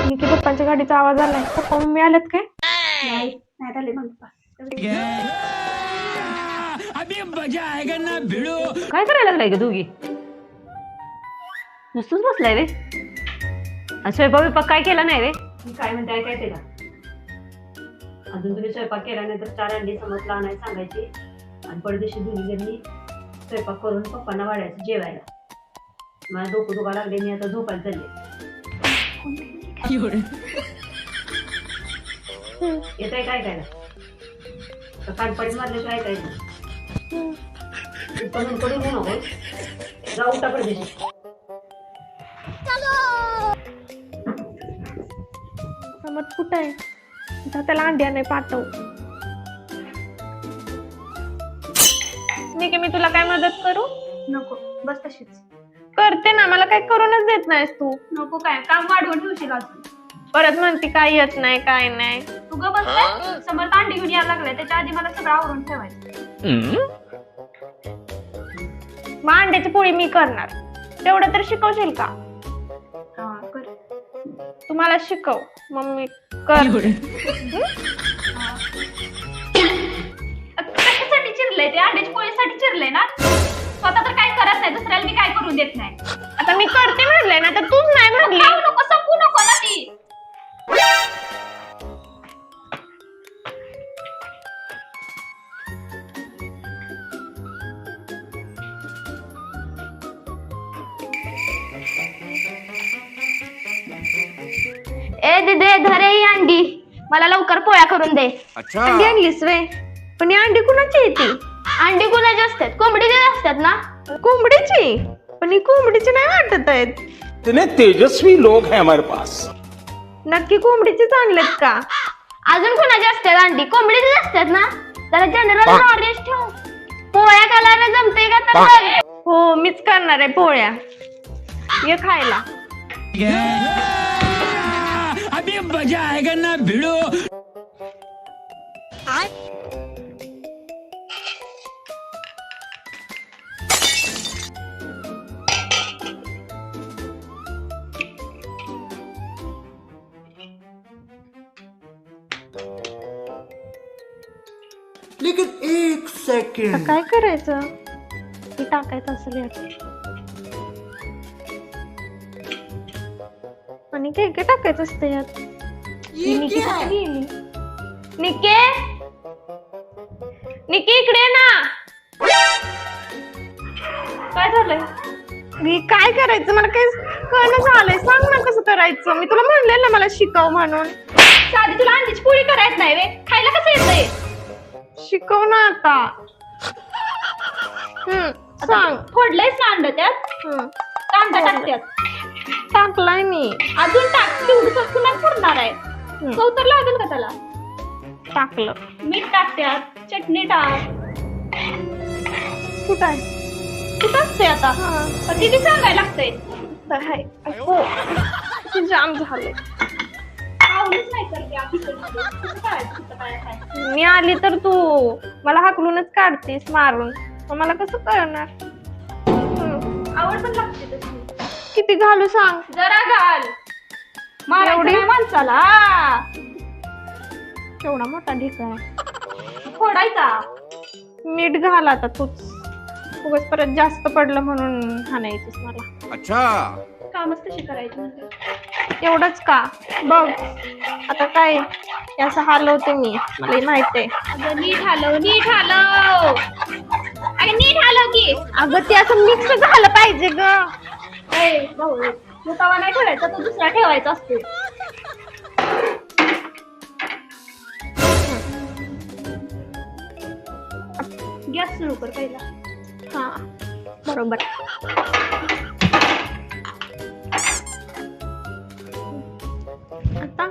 निकी पप्पांच्या गाडीचा आवाज आलाय. पप्पा मम्मी आलेत काय? नाही नाही आले मग अभी मजा आएगा ना भिड़ो. काय करायला लागलाय ग दोघी? नुसतंच बसलाय रे. स्वयंपाक विपाक काय केला नाही रे? काय म्हणते ऐकायचे का? अजून तुम्ही स्वयंपाक केला नाही तर 4 अंडी समजला आणायला सांगायची आणि परदेशी दोन्ही जणी स्वयंपाक करून पप्पांना वाढायचं जेवायला. मला डोकं दुखा लागले, मी आता झोपायला चालले. येतंय काय काय कानपाडी मारल्याशिवाय ऐकायचं. इथं कडून होऊ नको. जाऊ उठा परदेशी. समज कुठं आहे? त्याला अंड्या नाही पाठव. निकी मी तुला काय मदत करू? नको बस तशीच. करते ना, मला काय करूनच देत नाहीस तू. नको काय काम वाढवून ठेवशील अजून. परत म्हणते काय येत नाही काय नाही. तू ग बस समोर अंडी घेऊन यायला लागलाय, त्याच्या आधी मला सगळं आवरून ठेवायचं. मग अंड्याची पोळी मी करणार, तेवढं तर शिकवशील का? हा कर. तुम्हाला शिकव मम्मी कर. कशासाठी चिरलंय ते? अंड्याची पोळीसाठी चिरलंय ना? स्वतः तर काय करत नाही, दुसऱ्याला मी काय करून देत नाही. आता मी करते म्हणलंय ना, तर तूच नाही म्हणली. खाऊ नको, संपू नको ना ती. ए दीदी धरे ही अंडी, मला लवकर पोळ्या करून दे. अंडी आणलीस वे? पण ही अंडी कुणाची येते? अंडी कुणाची असतात? कोंबडीचे असतात ना? कोंबडीची? पण ही कोंबडीची नाही वाटत आहेत. इतने तेजस्वी लोग हैं हमारे पास. नक्की कोंबडीचीच आणलेत का? अजून कुणाची असतात अंडी? कोंबडीचे असतात ना? जरा जनरल नॉलेज ठेव. पोळ्या करायला जमते का तर बघ. हो मीच करणार आहे पोळ्या. ये खायला. अभी मजा आएगा ना भिड़ो. लेकिन एक सेकंड. आता काय करायचं? हे टाकायचं असेल यात. आणि काय काय टाकायचं असतं यात? ही निकी कुठे गेली? निके निकी इकडे ये ना. काय झालंय? मी काय करायचं मला काही कळलं झालंय. सांग ना कसं करायचं. मी तुला म्हणले ना मला शिकव म्हणून. साधी तुला अंडीची पोळी करायच नाही वे? खायला कसं येतंय? शिकव ना आता. सांग. फोडलंयस ना अंड त्यात? कांदा टाकत्यात. टाकलाय मी. अजून टाक. तेवढं पुन्हा फोडणार आहे. चव तर लागेल का त्याला? टाकलं. मीठ टाकत्यात, चटणी टाक. कुठं आहे? कुठं असते आता? किती सांगायला लागतंय? तर हाय. हो किती जाम झाले. आवडच नाही करते आधीकडे. कसं करायचं तिथं काय काय? मी आली तर तू मला हाकलूनच काढतेस मारून. मग मला कसं करणार? आवड पण लागते तशी. किती घालू सांग? जरा घाल. मारायचं एवढी? नाही माणसाला. केवढा मोठा ढेकळा आहे. फोडायचा. मीठ घाल आता तूच. उगाच परत जास्त पडलं म्हणून हाणायचंस मला. अच्छा. कामच कशी करायची म्हणजे? एवढंच का? बघ आता काय असं हलवते मी. मला माहित आहे. अगं नीट हलव, नीट हलव. अगं नीट हलव की. अगं ते असं मिक्स झालं पाहिजे ग. ए भाऊ, तू तवा नाही ठेवायचा, तो दुसरा ठेवायचा असतो. गॅस सुरू कर पहिला. हा बरोबर. आता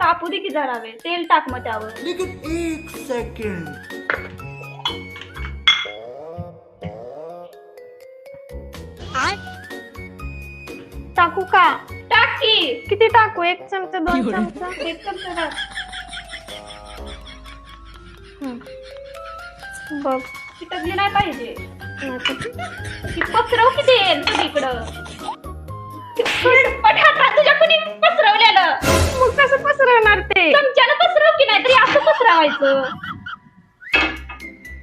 तापू दे की जरा वेळ. तेल टाक मग त्यावर. लेकिन एक सेकंड. टाकू का? टाक की. किती टाकू? 1 चमचा 2 चमचा? एक चमचा टाक. बघ चिटकली नाही पाहिजे. आता ती पसरव की तेल सगळीकडं. पटाटा तुझ्या कुणी पसरव चमच्यानं पसरव की नाहीतरी असं पसरवायचं.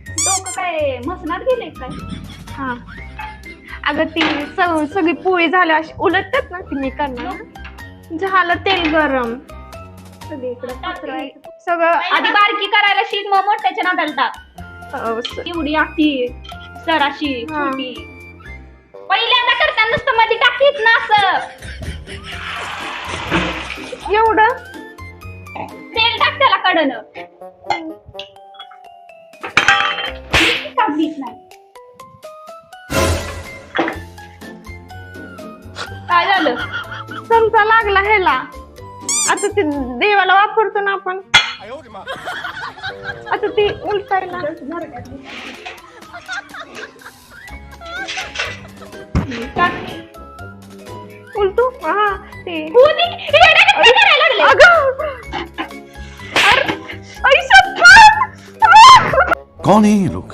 डोकं काय मसनात गेले काय? हा अगं ती सगळी पोळी झाली अशी उलटतात ना ती मी करणार. झालं तेल गरम सगळीकडे पसरवायचं सगळं. आधी बारकी करायला शिक मग मोठ्याच्या नादाला टाक. एवढी आखी सराशी हा. छोटी पहिल्यांदा करताना नुसतं मध्ये टाकीत ना असं एवढं तेल टाक त्याला कडनं. काढलीच नाही. काय झालं? चमचा लागला ह्याला. आता ते देवाला वापरतो ना आपण. आता ती उलटायला उलटू हा ते अगं अरे आई शपथ. कौन है ये लोग?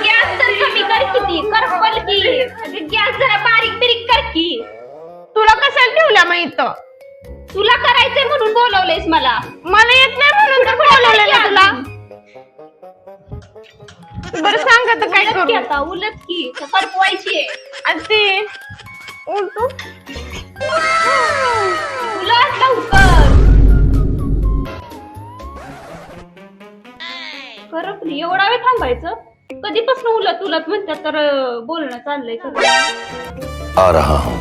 गॅस तर कमी कर किती करपल की. गॅस जरा बारीक बिरीक कर की. तुला कशाला ठेवल्या मग इथं? तुला करायचंय म्हणून बोलवलंयस मला. मला येत नाही म्हणून तर बोलवलेलं ना तुला. बरं सांग आता काय उलट की करू? आता उलट की करपवायची. आणि ते उलटू उलट लवकर. करपली एवढा वेळ थांबायचं? कधीपासून उलट उलट म्हणतात तर बोलणं चाललंय सगळं. आ रहा हूँ.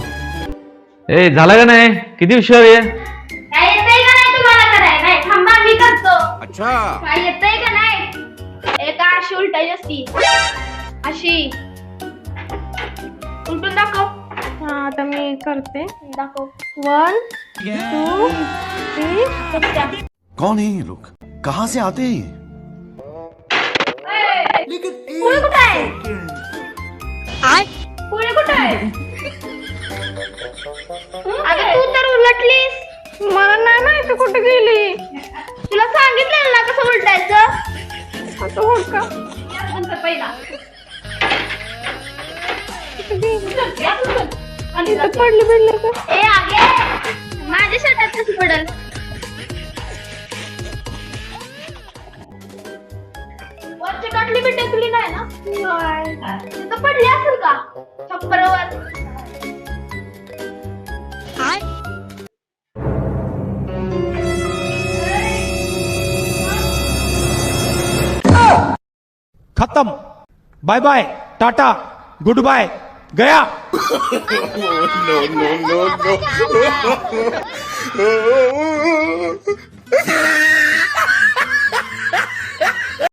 ए झाला का नाही? किती उशीर आहे? काय येतंय का नाही तुम्हाला करायला? नाही थांबा मी करतो. अच्छा. काय येतंय का नाही? एका अशी उलटायची असती अशी. उलटून दाखव. हा आता मी करते. दाखव. 1 2 3 कौन है ये लोग? कहाँ से आते हैं ये? लेकिन पुढे कुठं आहे? सेकंड. पुढे कुठं आहे? अगं तू तर उलटलीस. मला नाही माहिती कुठे गेली. तुला सांगितलं ना कसं उलटायचं. आता हो का? नंतर पहिला इथं पडली का? ए आगे माझ्या शर्टात कशी पडल? वरची कटली बी टेकली नाही ना? तिथं पडली असेल का छप्परावर? खत्म. Bye bye, tata, good bye, गया. No, no, no, no.